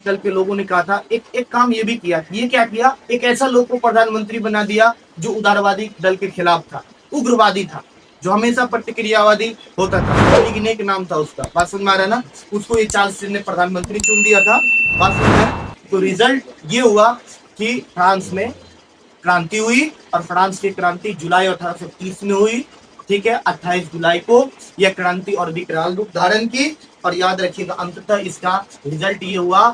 दल के लोगों ने कहा था, एक एक काम ये भी किया। ये क्या किया, एक ऐसा लोग को प्रधानमंत्री बना दिया जो उदारवादी दल के खिलाफ था, उग्रवादी था, जो हमेशा प्रतिक्रियावादी होता था। एक नाम था उसका, बात समझ में आ रहा है ना। उसको ये चार्ल्स ने प्रधानमंत्री चुन दिया था, बात समझ में। तो रिजल्ट ये हुआ कि फ्रांस में क्रांति हुई, और फ्रांस की क्रांति जुलाई 1830 में हुई। ठीक है, 28 जुलाई को यह क्रांति और भी कराल रूप धारण की। और याद रखिएगा, अंततः इसका रिजल्ट ये हुआ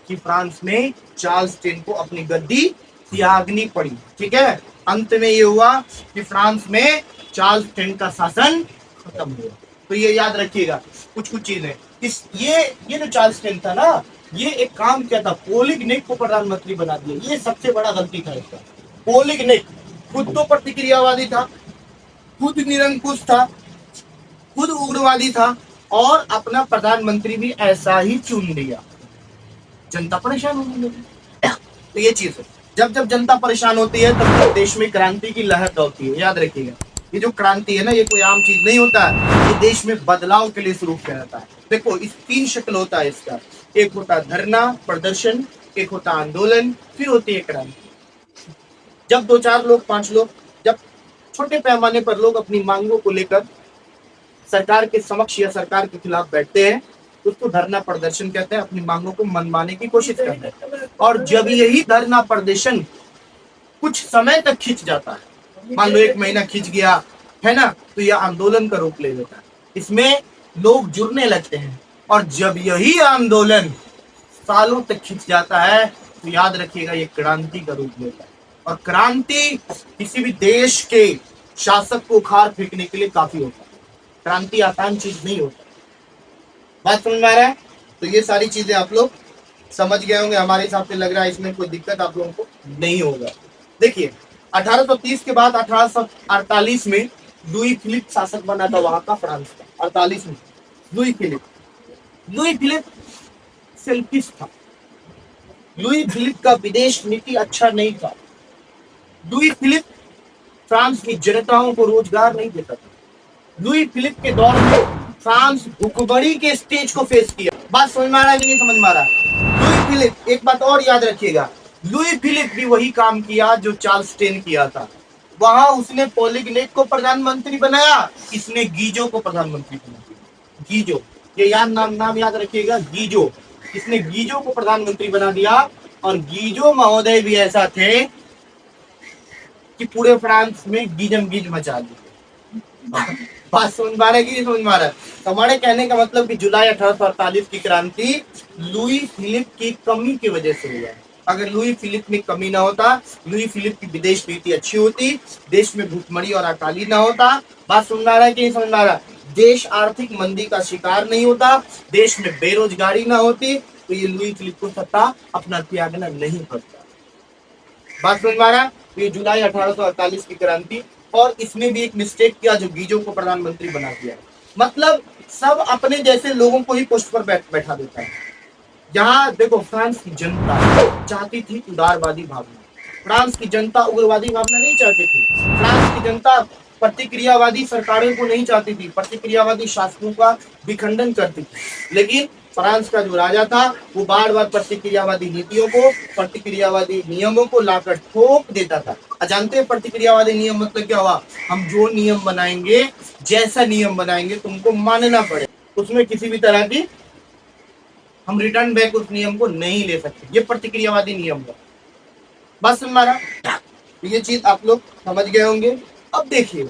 कि फ्रांस में चार्ल्स 10 को अपनी गद्दी त्यागनी पड़ी। ठीक है, अंत में ये हुआ कि फ्रांस में चार्ल्स 10 का शासन खत्म हुआ। तो ये याद रखिएगा कुछ कुछ चीजें। इस ये जो चार्ल्स 10 था ना, ये एक काम किया था, पोलिगनेक को प्रधानमंत्री बना दिया। ये सबसे बड़ा गलती था इसका। पोलिगनेक खुद तो प्रतिक्रियावादी था, खुद निरंकुश था, खुद उग्रवादी था, और अपना प्रधानमंत्री भी ऐसा ही चुन लिया। जनता परेशान होने लगी। तो ये चीज है, जब जब जनता परेशान होती है तब देश में क्रांति की लहर दौड़ती है। याद रखिएगा, ये जो क्रांति है ना, ये कोई आम चीज नहीं होता है, ये देश में बदलाव के लिए शुरू किया जाता है। देखो, इस 3 शक्ल होता है इसका। एक होता है धरना प्रदर्शन, एक होता है आंदोलन, फिर होती है क्रांति। जब 2-4 लोग, 5 लोग, जब छोटे पैमाने पर लोग अपनी मांगों को लेकर सरकार के समक्ष या सरकार के खिलाफ बैठते हैं, उसको धरना प्रदर्शन कहते हैं। अपनी मांगों को मनवाने की कोशिश करते हैं। और जब यही धरना प्रदर्शन कुछ समय तक खिंच जाता है, मान लो 1 महीना खिंच गया है ना, तो यह आंदोलन का रूप ले लेता है। इसमें लोग जुड़ने लगते हैं, और जब यही आंदोलन सालों तक खिंच जाता है, तो याद रखिएगा ये क्रांति का रूप लेता है। और क्रांति किसी भी देश के शासक को उखाड़ फेंकने के लिए काफी होता है। क्रांति आसान चीज नहीं होता। बात समझ में आ रहा है? तो ये सारी चीजें आप लोग समझ गए होंगे। हमारे हिसाब से लग रहा है इसमें कोई दिक्कत आप लोगों को नहीं होगा। देखिए, 1830 के बाद 1848 में लुई फिलिप शासक बना था वहां का, फ्रांस का। 48 में लुई फिलिप सेल्फिश था। लुई फिलिप का विदेश नीति अच्छा नहीं था। लुई फिलिप फ्रांस की जनताओं को रोजगार नहीं देता था। लुई फिलिप के दौर में फ्रांस भुखमरी के स्टेज को फेस किया। बात समझ में आ रहा है कि नहीं समझ में आ रहा है? लुई फिलिप, एक बात और याद रखिएगा, लुई फिलिप भी वही काम किया जो चार्ल्स 10 किया था। वहां उसने पोलिगनेक को प्रधानमंत्री बनाया, इसने गीजो को प्रधानमंत्री बनाया। गीजो, ये नाम याद रखिएगा, गीजो। इसने गीजो को प्रधानमंत्री बना दिया। और गीजो महोदय भी ऐसा थे कि पूरे फ्रांस में गीज मचा दी। बात समझ में आ रहा है कि नहीं समझ में आ रहा है? हमारे कहने का मतलब कि जुलाई 1848 की क्रांति लुई फिलिप की कमी की वजह से हुआ। अगर लुई फिलिप में कमी ना होता, लुई फिलिप की विदेश नीति अच्छी होती, देश में भूखमरी और अकाली ना होता। बात समझ में आ रहा है कि नहीं समझ में आ रहा? देश आर्थिक मंदी का शिकार नहीं होता, देश में बेरोजगारी ना होती, तो ये लुई फिलिप को सत्ता अपना त्यागना नहीं पड़ता। बात समझ में आ रहा है? तो ये जुलाई 1848 की क्रांति। और इसमें भी एक मिस्टेक किया जो गीजो को प्रधानमंत्री बना दिया। मतलब सब अपने जैसे लोगों को ही पोस्ट पर बैठा देता है। जहां देखो, फ्रांस की जनता चाहती थी उदारवादी भावना। फ्रांस की जनता उग्रवादी भावना नहीं चाहती थी। फ्रांस की जनता प्रतिक्रियावादी सरकारों को नहीं चाहती थी, प्रतिक्रियावादी शासकों का विखंडन करती थी। लेकिन फ्रांस का जो राजा था वो बार बार प्रतिक्रियावादी नीतियों को, प्रतिक्रियावादी नियमों को लाकर ठोक देता था। जानते हैं प्रतिक्रियावादी नियम मतलब क्या हुआ? हम जो नियम बनाएंगे, जैसा नियम बनाएंगे तुमको मानना पड़े, उसमें किसी भी तरह की हम रिटर्न बैक उस नियम को नहीं ले सकते। ये प्रतिक्रियावादी नियम है। बस हमारा ये चीज आप लोग समझ गए होंगे। अब देखिए,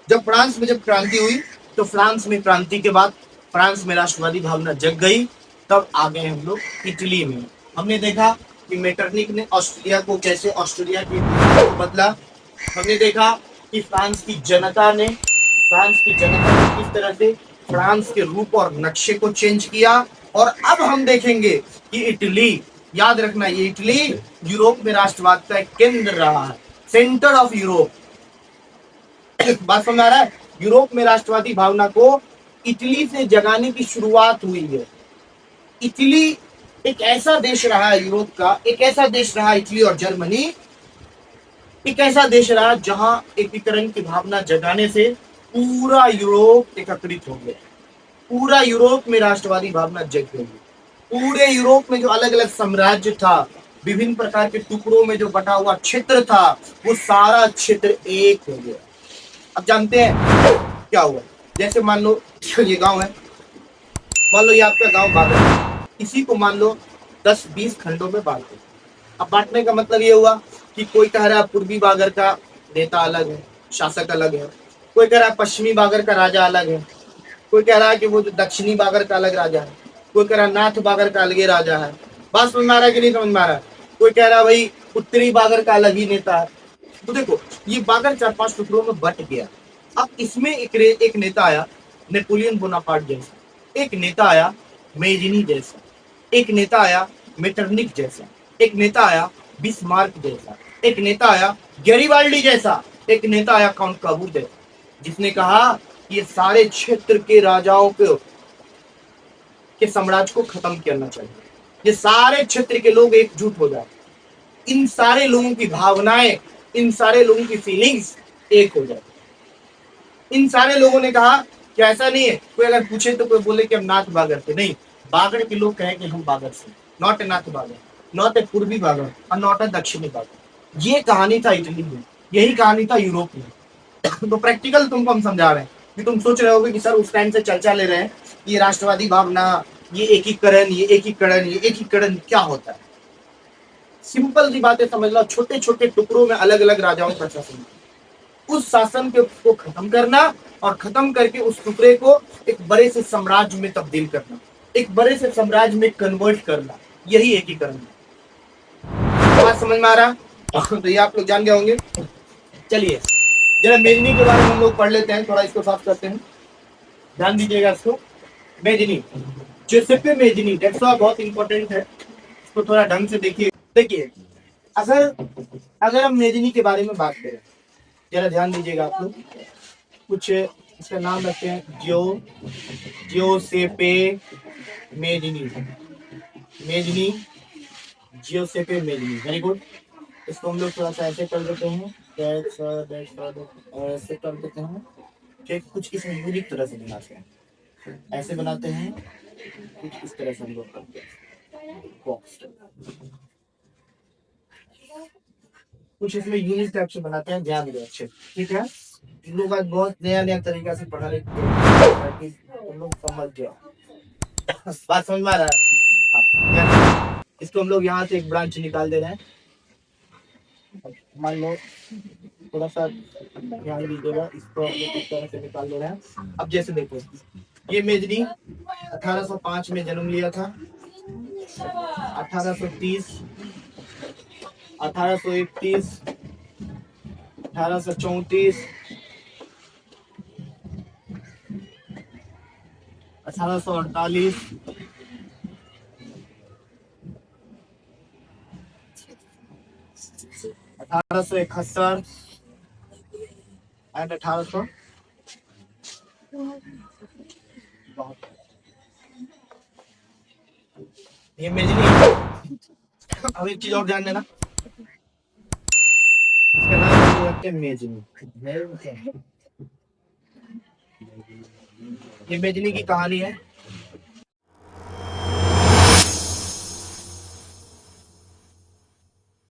जब फ्रांस में क्रांति हुई, तो फ्रांस में क्रांति के बाद फ्रांस में राष्ट्रवादी भावना जग गई। तब आ गए हम लोग इटली में। हमने देखा कि मेटरनिक ने ऑस्ट्रिया को कैसे ऑस्ट्रिया की बदला। हमने देखा कि फ्रांस की जनता ने किस तरह से फ्रांस के रूप और नक्शे को चेंज किया। और अब हम देखेंगे कि इटली, याद रखना, ये इटली यूरोप में राष्ट्रवाद का एक केंद्र रहा है, सेंटर ऑफ यूरोप। बात समझ आ रहा है? यूरोप में राष्ट्रवादी भावना को इटली से जगाने की शुरुआत हुई है। इटली एक ऐसा देश रहा है, यूरोप का एक ऐसा देश रहा, इटली और जर्मनी एक ऐसा देश रहा जहां एकीकरण की भावना जगाने से पूरा यूरोप एकत्रित हो गया। पूरा यूरोप में राष्ट्रवादी भावना जग गई। पूरे यूरोप में जो अलग अलग साम्राज्य था, विभिन्न प्रकार के टुकड़ों में जो बटा हुआ क्षेत्र था, वो सारा क्षेत्र एक हो गया। अब जानते हैं क्या हुआ? जैसे मान लो ये गांव है, मान लो ये आपका गांव बागर है, इसी को मान लो 10-20 खंडों में बांट दो। अब बांटने का मतलब ये हुआ कि कोई कह रहा है पूर्वी बागर का नेता अलग है, शासक अलग है, कोई कह रहा है पश्चिमी बागर का राजा अलग है, कोई कह रहा है कि वो जो दक्षिणी बागर का अलग राजा है, कोई कह रहा है नाथ बागर का अलग ही राजा है। बात समझ में आ रहा है कि नहीं समझ में आ रहा है? कोई कह रहा है भाई उत्तरी बागर का अलग ही नेता है। तो देखो ये बागर 4-5 टुकड़ों में बट गया। अब इसमें एक नेता आया नेपोलियन बोनापार्ट जैसा, एक नेता आया मेजिनी जैसा, एक नेता आया मेटरनिक जैसा, एक नेता आया बिस्मार्क जैसा, एक नेता आया गैरिबाल्डी जैसा, एक नेता आया काउंट काबू जैसा, जिसने कहा कि ये सारे क्षेत्र के राजाओं के साम्राज्य को खत्म करना चाहिए, ये सारे क्षेत्र के लोग एकजुट हो जाए, इन सारे लोगों की भावनाएं, इन सारे लोगों की फीलिंग्स एक हो जाए। इन सारे लोगों ने कहा कि ऐसा नहीं है, कोई अगर पूछे तो कोई बोले कि हम नाथ बागर थे, नहीं, बागड़ के लोग कहें कि हम बागड़ से, नॉट ए नाथ बागर, नॉट ए पूर्वी बागर और नॉट ए दक्षिणी बागर। ये कहानी था इटली में, यही कहानी था यूरोप में। तो प्रैक्टिकल तुमको हम समझा रहे हैं कि तुम सोच रहे होगे कि सर उस टाइम से चर्चा ले रहे हैं, ये राष्ट्रवादी भावना, ये एकीकरण, ये एकीकरण, ये एकीकरण क्या होता है? सिंपल सी बातें समझ लो, छोटे छोटे टुकड़ों में अलग अलग राजाओं का शासन, उस शासन को खत्म करना और खत्म करके उस टुकड़े को एक बड़े से साम्राज्य में तब्दील करना, एक बड़े से साम्राज्य में कन्वर्ट करना, यही एकीकरण है। बात समझ में आ रहा? तो ये आप लोग जान गए होंगे। चलिए जरा मेजनी के बारे में हम लोग पढ़ लेते हैं, थोड़ा इसको साफ करते हैं, ध्यान दीजिएगा इसको। मेजनी, जोसेफे मेजनी, दैट्स व्हाई बहुत इंपॉर्टेंट है, इसको थोड़ा ढंग से देखिए। देखिए अगर हम मेजनी के बारे में बात करें, जरा ध्यान दीजिएगा आप लोग, कुछ इसका नाम रखते हैं जियोसेपे मेजनी, जियोसेपे मेजनी, वेरी गुड। इसको हम लोग थोड़ा सा ऐसे कर देते हैं, ऐसे कर देते हैं, ठीक, कुछ इस यूनिक तरह से बनाते हैं, ऐसे बनाते हैं, कुछ इस तरह से हम लोग करते हैं बॉक्स, कुछ इसमें यूनिक टाइप से बनाते हैं, ध्यान दो अच्छे, ठीक है। इन लोग आज बहुत नया नया तरीका से पढ़ाने ताकि तुम लोग समझ जाओ। बात समझ में आ रहा है? हाँ, इसको हम लोग यहाँ से एक ब्रांच निकाल दे रहे हैं, मान लो थोड़ा सा ध्यान दीजिएगा, इसको हम लोग इस तरह से निकाल दे रहे हैं। अब जैसे देखो, ये मेजनी 1805 में जन्म लिया था, 1830, 1831, 1834, 1848, 1871 एंड 1800। ये मेजनी। अब एक चीज और ध्यान देना, इसका नाम रखते हैं मेजनी। ये मेजनी की कहानी है,